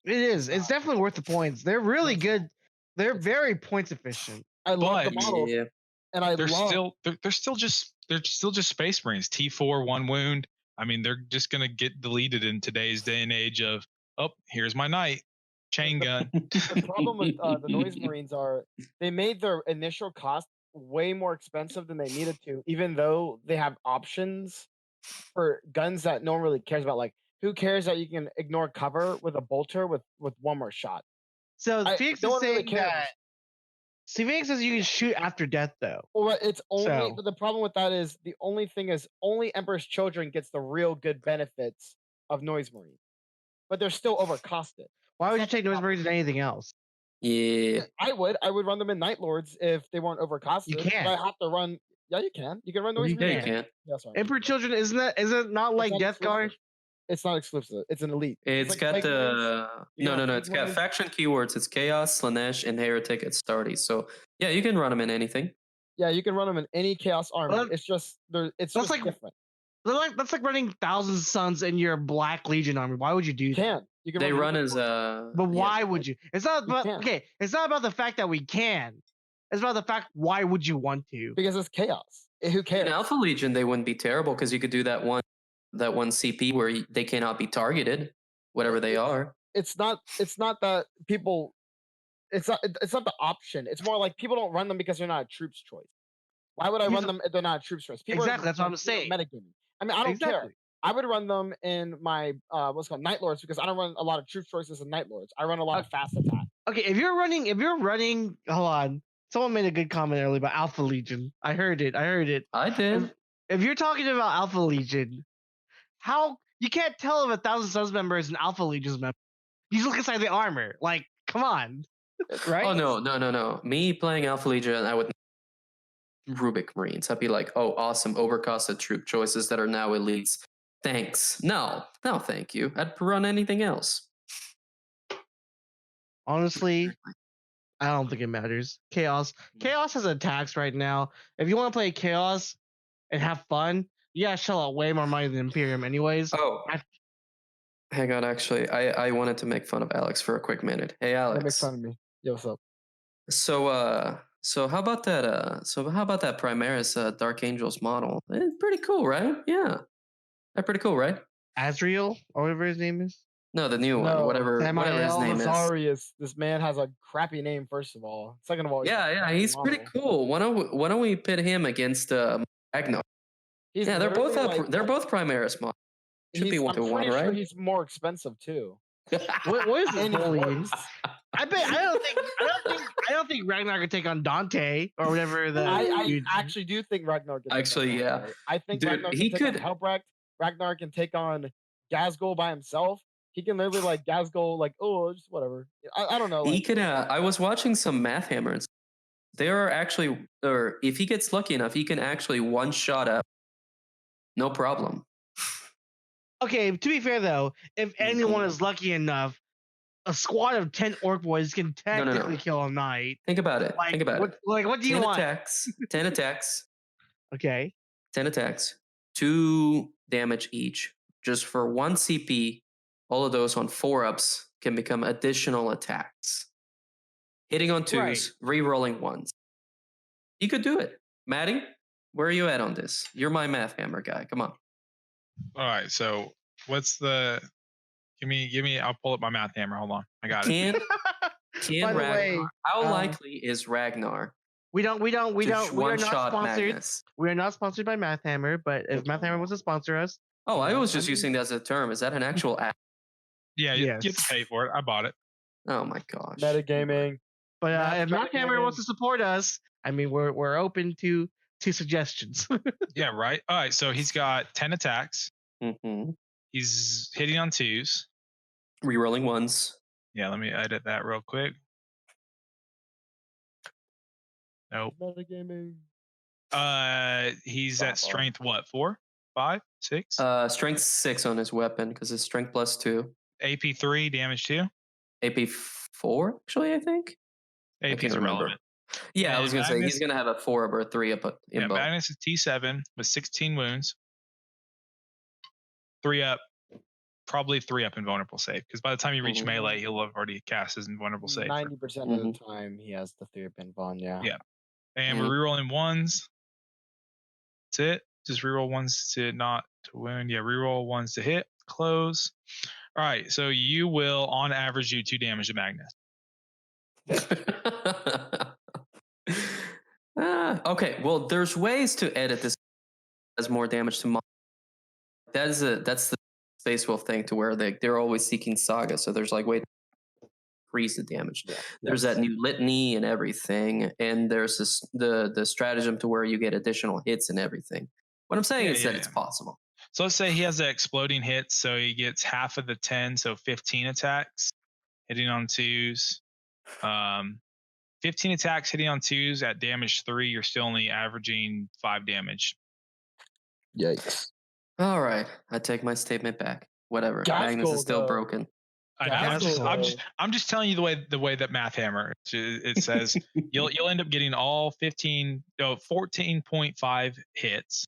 It is. It's definitely worth the points. They're really good. They're very points efficient. I love the models. And they're still just Space Marines. T4, 1 wound. I mean, they're just gonna get deleted in today's day and age of, oh, here's my knight, chain gun. The problem with the Noise Marines are they made their initial cost way more expensive than they needed to, even though they have options for guns that no one really cares about. Like, who cares that you can ignore cover with a bolter with one more shot? So Phoenix is saying that. Phoenix says you can shoot after death, though. Well, it's only. But the problem with that is the only thing is only Emperor's Children gets the real good benefits of Noise Marine, but they're still overcosted. Why would you take Noise Marines than anything else? Yeah, I would run them in Night Lords if they weren't overcosted. You can't. I have to run. Yeah, you can. You can run Noise Marines. Yeah, you can. Yeah, sorry. Emperor Children is it not like Death Guard? It's not exclusive. It's an elite. It's like got the no. It's got faction keywords. It's Chaos, Slanesh, and Heretic at Starty. So yeah, you can run them in anything. Yeah, you can run them in any Chaos army. It's just it's just like, different. That's like running Thousand Suns in your Black Legion army. Why would you do that? You can. They run as But why would you? It's not about It's not about the fact that we can. It's about the fact why would you want to? Because it's Chaos. Who cares? In Alpha Legion, they wouldn't be terrible because you could do that one CP where they cannot be targeted, whatever they are. It's not that people. It's not the option. It's more like people don't run them because they're not a troops choice. Why would I run them if they're not a troops choice? Exactly, that's what I'm saying. Metagaming. I mean, I don't care. I would run them in my what's called Night Lords because I don't run a lot of troops choices in Night Lords. I run a lot of fast attack. Okay, if you're running, hold on. Someone made a good comment earlier about Alpha Legion. I heard it. I did. If you're talking about Alpha Legion, how you can't tell if a Thousand Suns member is an Alpha Legion's member. You just look inside the armor. Like, come on. Right? Oh no. Me playing Alpha Legion, I would Rubik Marines. I'd be like, oh, awesome, overcosted troop choices that are now elites. Thanks. No, thank you. I'd run anything else. Honestly, I don't think it matters. Chaos has attacks right now. If you want to play Chaos and have fun, you gotta shell out way more money than Imperium anyways. Oh, hang on. Actually, I wanted to make fun of Alex for a quick minute. Hey, Alex. Make fun of me. Yo, what's up? So how about that? How about that Primaris Dark Angels model? It's pretty cool, right? Yeah, that's pretty cool, right? Azrael or whatever his name is. No, the new one, whatever his name is. This man has a crappy name. First of all, second of all, he's pretty cool. Why don't we pit him against Ragnar? They're both they're both Primaris models. Should be 1-to-1, right? Sure he's more expensive too. what is his name? I don't think Ragnar could take on Dante or whatever. I actually do think Ragnar can. Actually, yeah. I think Ragnar can take on Helbrecht. Ragnar can take on Gazgul by himself. He can literally like Gazgul, like just whatever. I don't know. He could. I was watching some Math Hammers. They are actually, or if he gets lucky enough, he can actually one shot up. No problem. Okay, to be fair though, if anyone is lucky enough, a squad of 10 orc boys can technically kill a knight. Think about it. Like, Think about it. Like, what do you want? 10 attacks. Okay. 10 attacks. 2 damage each. Just for 1 CP, all of those on 4-ups can become additional attacks. Hitting on 2s, re-rolling 1s. You could do it. Maddie, where are you at on this? You're my math hammer guy. Come on. All right. So what's the? Give me. I'll pull up my math hammer. Hold on. I got it. By the way, how likely is Ragnar? We are not sponsored. Magnus? We are not sponsored by Math Hammer, but if Math Hammer wants to sponsor us. Oh, I was just using that as a term. Is that an actual app? Yeah, you have to pay for it. I bought it. Oh my gosh. Metagaming. But if Math Hammer wants to support us, I mean, we're open to suggestions. Yeah, right. All right, so he's got 10 attacks. Mm-hmm. He's hitting on 2s. Rerolling 1s. Yeah, let me edit that real quick. Nope. Metagaming. He's at strength what? 4, 5, 6? Strength 6 on his weapon because it's strength +2. AP 3, damage 2. AP 4, actually, I think. AP is irrelevant. Yeah, I was gonna say he's gonna have a 4 up or a 3 up in both. Magnus is T7 with 16 wounds. 3 up. Probably 3 up invulnerable save because by the time you reach melee, he'll have already cast his invulnerable save. 90% of the time, he has the 3 up invuln. Yeah. And we're rerolling 1s. That's it. Just reroll 1s to not to wound. Yeah, reroll 1s to hit. Close. All right. So you will, on average, do 2 damage to Magnus. Okay. Well, there's ways to edit this as more damage to. That's the Space Wolf thing to where they're always seeking saga. So there's like way to increase the damage. Yeah. There's that new litany and everything, and there's this the stratagem to where you get additional hits and everything. What I'm saying is that it's possible. So let's say he has the exploding hits, so he gets half of the 10, so 15 attacks, hitting on 2s. 15 attacks hitting on 2s at damage 3, you're still only averaging 5 damage. Yikes. All right, I take my statement back. Whatever. Magnus is still broken. I'm just telling you the way that Math Hammer it says you'll end up getting all 14.5 hits.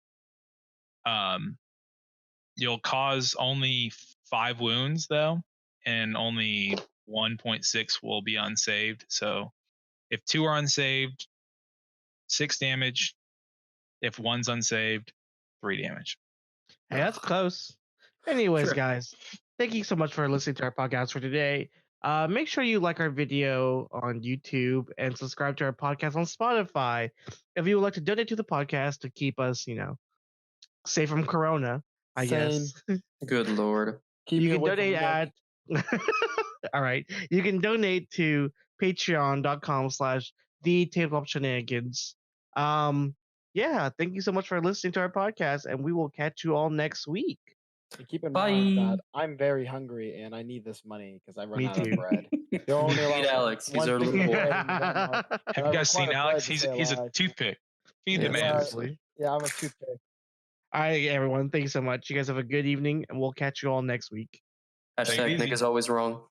You'll cause only 5 wounds though, and only 1.6 will be unsaved. So if 2 are unsaved, 6 damage. If 1's unsaved, 3 damage. Hey, that's close. Anyways, guys, thank you so much for listening to our podcast for today. Make sure you like our video on YouTube and subscribe to our podcast on Spotify. If you would like to donate to the podcast to keep us, safe from Corona, I guess. Good Lord. You can donate at. All right. You can donate to patreon.com/thetabletopshenanigans. Yeah, thank you so much for listening to our podcast, and we will catch you all next week. And keep in mind that I'm very hungry and I need this money because I run out of bread. Feed Alex. He's our little boy. Have you guys seen Alex? He's a toothpick. Feed the man. Yeah, I'm a toothpick. All right, everyone. Thank you so much. You guys have a good evening, and we'll catch you all next week. # Nick is always wrong.